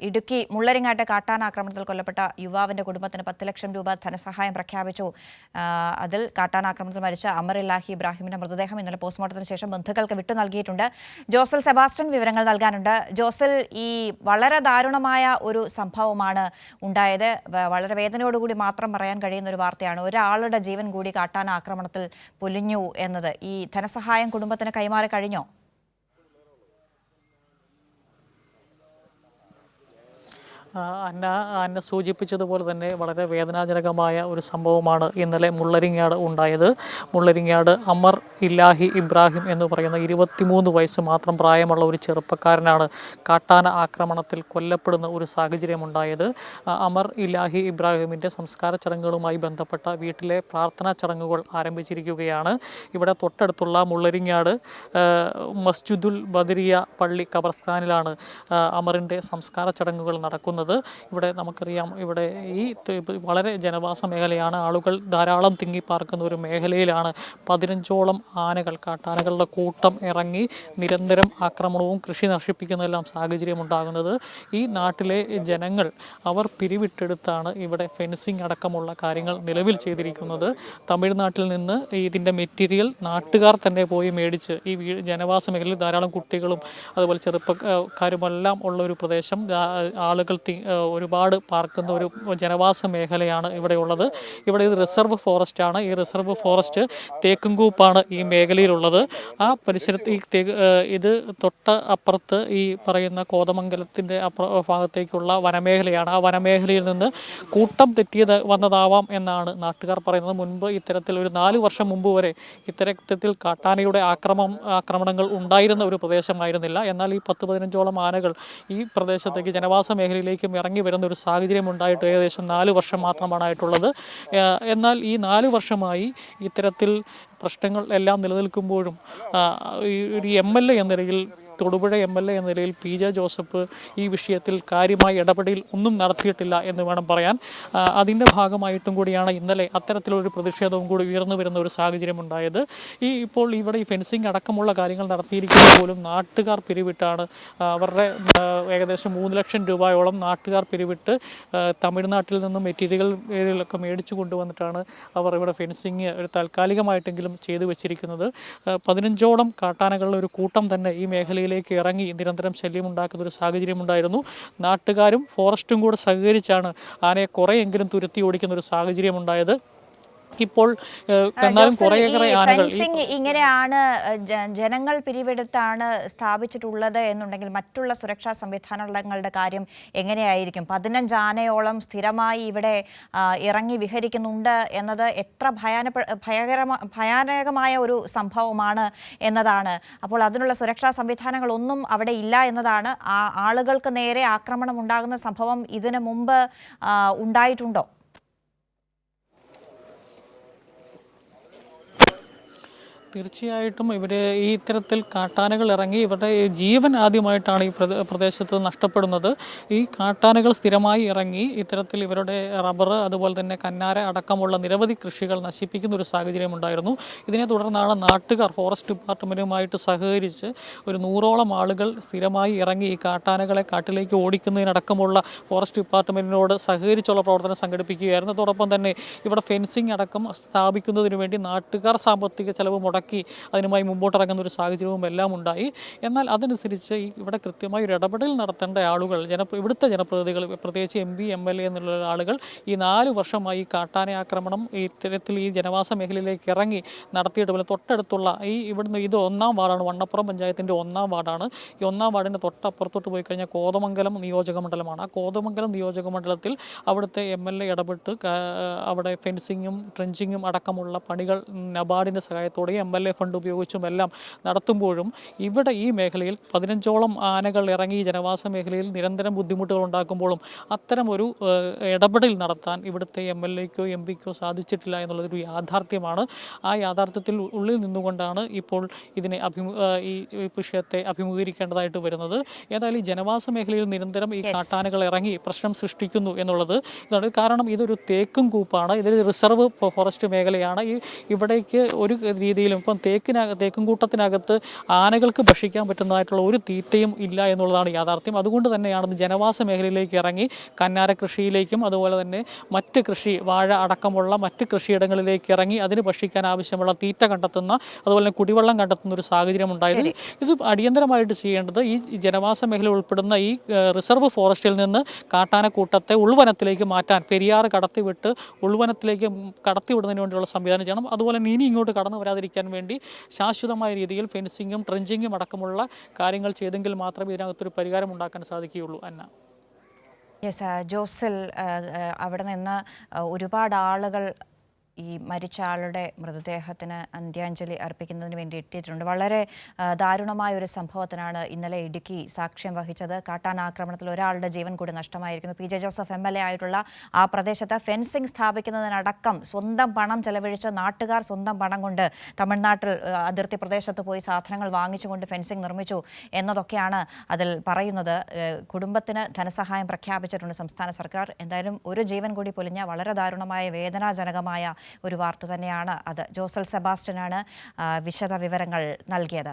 ഇടുക്കി മുള്ളരിങ്ങാട്ടെ കാട്ടാനാക്രമണത്തിൽ കൊല്ലപ്പെട്ട യുവാവിന്റെ കുടുംബത്തിന് 10 ലക്ഷം രൂപ ധനസഹായം പ്രഖ്യാപിച്ചു. അതിൽ കാട്ടാനാക്രമണത്തിൽ മരിച്ച അമർ ഇലാഹി ഇബ്രാഹിമിന്റെ മൃതദേഹം ഇന്നലെ പോസ്റ്റ്മോർട്ടത്തിന് ശേഷം ബന്ധുക്കൾക്ക് വിട്ടു നൽകിയിട്ടുണ്ട്. ജോസൽ സെബാസ്റ്റ്യൻ വിവരങ്ങൾ നൽകാനുണ്ട്. ജോസൽ, ഈ വളരെ ദാരുണമായ ഒരു സംഭവമാണ് ഉണ്ടായത്. വളരെ വേദനയോടുകൂടി മാത്രം പറയാൻ കഴിയുന്ന ഒരു വാർത്തയാണ്. ഒരാളുടെ ജീവൻ കൂടി കാട്ടാനാക്രമണത്തിൽ പൊലിഞ്ഞു എന്നത്. ഈ ധനസഹായം കുടുംബത്തിന് കൈമാറി കഴിഞ്ഞോ? അന്ന സൂചിപ്പിച്ചതുപോലെ തന്നെ വളരെ വേദനാജനകമായ ഒരു സംഭവമാണ് ഇന്നലെ മുള്ളരിങ്ങാട് ഉണ്ടായത്. മുള്ളരിങ്ങാട് അമർ ഇലാഹി ഇബ്രാഹിം എന്ന് പറയുന്ന 23 വയസ്സ് മാത്രം പ്രായമുള്ള ഒരു ചെറുപ്പക്കാരനാണ് കാട്ടാന ആക്രമണത്തിൽ കൊല്ലപ്പെടുന്ന ഒരു സാഹചര്യമുണ്ടായത്. അമർ ഇലാഹി ഇബ്രാഹിമിൻ്റെ സംസ്കാര ചടങ്ങുകളുമായി ബന്ധപ്പെട്ട വീട്ടിലെ പ്രാർത്ഥനാ ചടങ്ങുകൾ ആരംഭിച്ചിരിക്കുകയാണ്. ഇവിടെ തൊട്ടടുത്തുള്ള മുള്ളരിങ്ങാട് മസ്ജിദുൽ ബദരിയ പള്ളി ഖബർസ്ഥാനിലാണ് അമറിൻ്റെ സംസ്കാര ചടങ്ങുകൾ നടക്കുന്നത്. ഇവിടെ നമുക്കറിയാം, ഇവിടെ ഈ വളരെ ജനവാസ മേഖലയാണ്. ആളുകൾ ധാരാളം തിങ്ങിപ്പാർക്കുന്ന ഒരു മേഖലയിലാണ് 15ഓളം ആനകൾ, കാട്ടാനകളുടെ കൂട്ടം ഇറങ്ങി നിരന്തരം ആക്രമണവും കൃഷി നശിപ്പിക്കുന്നതെല്ലാം സാഹചര്യമുണ്ടാകുന്നത്. ഈ നാട്ടിലെ ജനങ്ങൾ അവർ പിരിവിട്ടെടുത്താണ് ഇവിടെ ഫെൻസിങ് അടക്കമുള്ള കാര്യങ്ങൾ നിലവിൽ ചെയ്തിരിക്കുന്നത്. തമിഴ്നാട്ടിൽ നിന്ന് ഇതിൻ്റെ മെറ്റീരിയൽ നാട്ടുകാർ തന്നെ പോയി മേടിച്ച് ഈ ജനവാസ മേഖലയിൽ ധാരാളം കുട്ടികളും അതുപോലെ ചെറുപ്പക്കാരുമെല്ലാം ഉള്ള ഒരു പ്രദേശം, ആളുകൾ ഒരുപാട് പാർക്കുന്ന ഒരു ജനവാസ മേഖലയാണ് ഇവിടെയുള്ളത്. ഇവിടെ ഇത് റിസർവ് ഫോറസ്റ്റ് ആണ്. ഈ റിസർവ് ഫോറസ്റ്റ് തേക്കുംകൂപ്പാണ് ഈ മേഖലയിലുള്ളത്. ആ പരിസരത്ത് ഇത് തൊട്ട് അപ്പുറത്ത് ഈ പറയുന്ന കോതമംഗലത്തിൻ്റെ ഭാഗത്തേക്കുള്ള വനമേഖലയാണ്. ആ വനമേഖലയിൽ നിന്ന് കൂട്ടം തെറ്റിയത് വന്നതാവാം എന്നാണ് നാട്ടുകാർ പറയുന്നത്. മുൻപ് ഇത്തരത്തിൽ ഒരു 4 വർഷം മുമ്പ് വരെ ഇത്തരത്തിൽ കാട്ടാനയുടെ ആക്രമണങ്ങൾ ഉണ്ടായിരുന്ന ഒരു പ്രദേശമായിരുന്നില്ല. എന്നാൽ ഈ 10-15ഓളം ആനകൾ ഈ പ്രദേശത്തേക്ക് ജനവാസ മേഖലയിലേക്ക് ഇറങ്ങി വരുന്ന ഒരു സാഹചര്യം ഉണ്ടായിട്ട് ഏകദേശം 4 വർഷം മാത്രമാണായിട്ടുള്ളത്. എന്നാൽ ഈ 4 വർഷമായി ഇത്തരത്തിൽ പ്രശ്നങ്ങൾ എല്ലാം നിലനിൽക്കുമ്പോഴും ഒരു MLA എന്ന നിലയിൽ, തൊടുപുഴ MLA എന്ന നിലയിൽ PJ ജോസഫ് ഈ വിഷയത്തിൽ കാര്യമായി ഇടപെടൽ ഒന്നും നടത്തിയിട്ടില്ല എന്ന് വേണം പറയാൻ. അതിൻ്റെ ഭാഗമായിട്ടും കൂടിയാണ് ഇന്നലെ അത്തരത്തിലൊരു പ്രതിഷേധവും കൂടി ഉയർന്നു വരുന്ന ഒരു സാഹചര്യം ഉണ്ടായത്. ഇപ്പോൾ ഇവിടെ ഈ ഫെൻസിങ് അടക്കമുള്ള കാര്യങ്ങൾ നടത്തിയിരിക്കുന്നത് പോലും നാട്ടുകാർ പിരിവിട്ടാണ്. അവരുടെ ഏകദേശം 3 ലക്ഷം രൂപയോളം നാട്ടുകാർ പിരിവിട്ട് തമിഴ്നാട്ടിൽ നിന്നും മെറ്റീരിയലൊക്കെ മേടിച്ചു കൊണ്ടുവന്നിട്ടാണ് അവർ ഇവിടെ ഫെൻസിങ് ഒരു താൽക്കാലികമായിട്ടെങ്കിലും ചെയ്തു വെച്ചിരിക്കുന്നത്. 15ഓളം കാട്ടാനകളുടെ ഒരു കൂട്ടം തന്നെ ഈ മേഖലയിൽ ഇറങ്ങി നിരന്തരം ശല്യമുണ്ടാക്കുന്ന ഒരു സാഹചര്യമുണ്ടായിരുന്നു. നാട്ടുകാരും ഫോറസ്റ്റും കൂടെ സഹകരിച്ചാണ് ആനയെ കുറേയെങ്കിലും തുരത്തി ഓടിക്കുന്ന ഒരു സാഹചര്യമുണ്ടായത്. ഇപ്പോൾ എന്നാലും കുറേയേറെ ആനകൾ ഇങ്ങനെയാണ് ജനങ്ങൾ പിരിവെടുത്താണ് സ്ഥാപിച്ചിട്ടുള്ളത് എന്നുണ്ടെങ്കിൽ മറ്റുള്ള സുരക്ഷാ സംവിധാനങ്ങളുടെ കാര്യം എങ്ങനെയായിരിക്കും? 15 ആനയോളം സ്ഥിരമായി ഇവിടെ ഇറങ്ങി വിഹരിക്കുന്നുണ്ട് എന്നത് എത്ര ഭയാനകമായ ഒരു സംഭവമാണ് എന്നതാണ്. അപ്പോൾ അതിനുള്ള സുരക്ഷാ സംവിധാനങ്ങളൊന്നും അവിടെ ഇല്ല എന്നതാണ്. ആളുകൾക്ക് നേരെ ആക്രമണം ഉണ്ടാകുന്ന സംഭവം ഇതിനു മുമ്പ് ഉണ്ടായിട്ടുണ്ടോ? തീർച്ചയായിട്ടും ഈ ഇത്തരത്തിൽ കാട്ടാനകൾ ഇറങ്ങി ഇവരുടെ ജീവൻ ആദ്യമായിട്ടാണ് ഈ പ്രദേശത്ത് നഷ്ടപ്പെടുന്നത്. ഈ കാട്ടാനകൾ സ്ഥിരമായി ഇറങ്ങി ഇത്തരത്തിൽ ഇവരുടെ റബ്ബർ, അതുപോലെ തന്നെ കന്നാര അടക്കമുള്ള നിരവധി കൃഷികൾ നശിപ്പിക്കുന്ന ഒരു സാഹചര്യം ഉണ്ടായിരുന്നു. ഇതിനെ തുടർന്നാണ് നാട്ടുകാർ ഫോറസ്റ്റ് ഡിപ്പാർട്ട്മെൻറ്റുമായിട്ട് സഹകരിച്ച് ഒരു 100ഓളം ആളുകൾ സ്ഥിരമായി ഇറങ്ങി ഈ കാട്ടാനകളെ കാട്ടിലേക്ക് ഓടിക്കുന്നതിനടക്കമുള്ള ഫോറസ്റ്റ് ഡിപ്പാർട്ട്മെൻറ്റിനോട് സഹകരിച്ചുള്ള പ്രവർത്തനം സംഘടിപ്പിക്കുകയായിരുന്നു. അതോടൊപ്പം തന്നെ ഇവിടെ ഫെൻസിങ് അടക്കം സ്ഥാപിക്കുന്നതിന് വേണ്ടി നാട്ടുകാർ സാമ്പത്തിക ചെലവ് അതിനുമായി മുമ്പോട്ടിറങ്ങുന്ന ഒരു സാഹചര്യവും എല്ലാം ഉണ്ടായി. എന്നാൽ അതനുസരിച്ച് ഇവിടെ കൃത്യമായി ഒരു ഇടപെടൽ നടത്തേണ്ട ആളുകൾ, ഇവിടുത്തെ ജനപ്രതിനിധികൾ, പ്രത്യേകിച്ച് MP MLA എന്നുള്ള ആളുകൾ ഈ 4 വർഷമായി കാട്ടാന ആക്രമണം ഇത്തരത്തിൽ ഈ ജനവാസ മേഖലയിലേക്ക് ഇറങ്ങി നടത്തിയിട്ട് പോലെ തൊട്ടടുത്തുള്ള ഇവിടുന്ന് ഇത് 1-ാം വാർഡാണ്, വണ്ണപ്പുറം പഞ്ചായത്തിൻ്റെ 1-ാം വാർഡാണ്. ഈ 1-ാം വാർഡിൻ്റെ തൊട്ടപ്പുറത്തോട്ട് പോയി കഴിഞ്ഞാൽ കോതമംഗലം നിയോജക മണ്ഡലമാണ്. ആ കോതമംഗലം നിയോജക മണ്ഡലത്തിൽ അവിടുത്തെ MLA ഇടപെട്ട് അവിടെ ഫെൻസിങ്ങും ട്രെഞ്ചിങ്ങും അടക്കമുള്ള പണികൾ നബാർഡിൻ്റെ സഹായത്തോടെയും MLA ഫണ്ട് ഉപയോഗിച്ചും എല്ലാം നടത്തുമ്പോഴും ഇവിടെ ഈ മേഖലയിൽ 15ഓളം ആനകൾ ഇറങ്ങി ജനവാസ മേഖലയിൽ നിരന്തരം ബുദ്ധിമുട്ടുകൾ ഉണ്ടാക്കുമ്പോഴും അത്തരം ഒരു ഇടപെടൽ നടത്താൻ ഇവിടുത്തെ MLAക്കോ MPക്കോ സാധിച്ചിട്ടില്ല എന്നുള്ളതൊരു യാഥാർത്ഥ്യമാണ്. ആ യാഥാർത്ഥ്യത്തിൽ ഉള്ളിൽ നിന്നുകൊണ്ടാണ് ഇപ്പോൾ ഇതിനെ ഈ വിഷയത്തെ അഭിമുഖീകരിക്കേണ്ടതായിട്ട് വരുന്നത്. ഏതായാലും ഈ ജനവാസ മേഖലയിൽ നിരന്തരം ഈ കാട്ടാനകൾ ഇറങ്ങി പ്രശ്നം സൃഷ്ടിക്കുന്നു എന്നുള്ളത് ഇതാണ്. കാരണം ഇതൊരു തേക്കും കൂപ്പാണ്, ഇതൊരു റിസർവ് ഫോറസ്റ്റ് മേഖലയാണ്. ഇവിടേക്ക് ഒരു രീതിയിലും ഇപ്പം തേക്കുംകൂട്ടത്തിനകത്ത് ആനകൾക്ക് ഭക്ഷിക്കാൻ പറ്റുന്നതായിട്ടുള്ള ഒരു തീറ്റയും ഇല്ല എന്നുള്ളതാണ് യാഥാർത്ഥ്യം. അതുകൊണ്ട് തന്നെയാണ് ജനവാസ മേഖലയിലേക്ക് ഇറങ്ങി കന്നാര കൃഷിയിലേക്കും അതുപോലെ തന്നെ മറ്റ് വാഴ അടക്കമുള്ള മറ്റ് കൃഷിയിടങ്ങളിലേക്ക് ഇറങ്ങി അതിന് ഭക്ഷിക്കാൻ ആവശ്യമുള്ള തീറ്റ കണ്ടെത്തുന്ന അതുപോലെ തന്നെ കുടിവെള്ളം കണ്ടെത്തുന്ന ഒരു സാഹചര്യം ഉണ്ടായത്. ഇത് അടിയന്തരമായിട്ട് ചെയ്യേണ്ടത് ഈ ജനവാസ മേഖല ഉൾപ്പെടുന്ന ഈ റിസർവ് ഫോറസ്റ്റിൽ നിന്ന് കാട്ടാനക്കൂട്ടത്തെ ഉൾവനത്തിലേക്ക് മാറ്റാൻ, പെരിയാർ കടത്തിവിട്ട് ഉൾവനത്തിലേക്ക് കടത്തിവിടുന്നതിന് വേണ്ടിയുള്ള സംവിധാനം ചെയ്യണം. അതുപോലെ തന്നെ ഇനി ഇങ്ങോട്ട് കടന്നു വരാതിരിക്കാൻ വേണ്ടി ശാശ്വതമായ രീതിയിൽ ഫെൻസിങ്ങും ട്രെഞ്ചിങ്ങും അടക്കമുള്ള കാര്യങ്ങൾ ചെയ്തെങ്കിൽ മാത്രമേ ഇതിനകത്തൊരു പരിഹാരം ഉണ്ടാക്കാൻ സാധിക്കുകയുള്ളൂ. അന്ന ജോസൽ, അവിടെ നിന്ന് ഒരുപാട് ആളുകൾ ഈ മരിച്ച ആളുടെ മൃതദേഹത്തിന് അന്ത്യാഞ്ജലി അർപ്പിക്കുന്നതിന് വേണ്ടി എത്തിയിട്ടുണ്ട്. വളരെ ദാരുണമായ ഒരു സംഭവത്തിനാണ് ഇന്നലെ ഇടുക്കി സാക്ഷ്യം വഹിച്ചത്. കാട്ടാനാക്രമണത്തിൽ ഒരാളുടെ ജീവൻ കൂടി നഷ്ടമായിരിക്കുന്നു. പി ജെ ജോസഫ് MLA ആയിട്ടുള്ള ആ പ്രദേശത്ത് ഫെൻസിംഗ് സ്ഥാപിക്കുന്നതിനടക്കം സ്വന്തം പണം ചെലവഴിച്ച് നാട്ടുകാർ സ്വന്തം പണം കൊണ്ട് തമിഴ്നാട്ടിൽ അതിർത്തി പ്രദേശത്ത് പോയി സാധനങ്ങൾ വാങ്ങിച്ചുകൊണ്ട് ഫെൻസിംഗ് നിർമ്മിച്ചു എന്നതൊക്കെയാണ് അതിൽ പറയുന്നത്. കുടുംബത്തിന് ധനസഹായം പ്രഖ്യാപിച്ചിട്ടുണ്ട് സംസ്ഥാന സർക്കാർ. എന്തായാലും ഒരു ജീവൻ കൂടി പൊലിഞ്ഞ വളരെ ദാരുണമായ വേദനാജനകമായ ഒരു വാർത്ത തന്നെയാണ് അത്. ജോസൽ സെബാസ്റ്റ്യനാണ് വിശദ വിവരങ്ങൾ നൽകിയത്.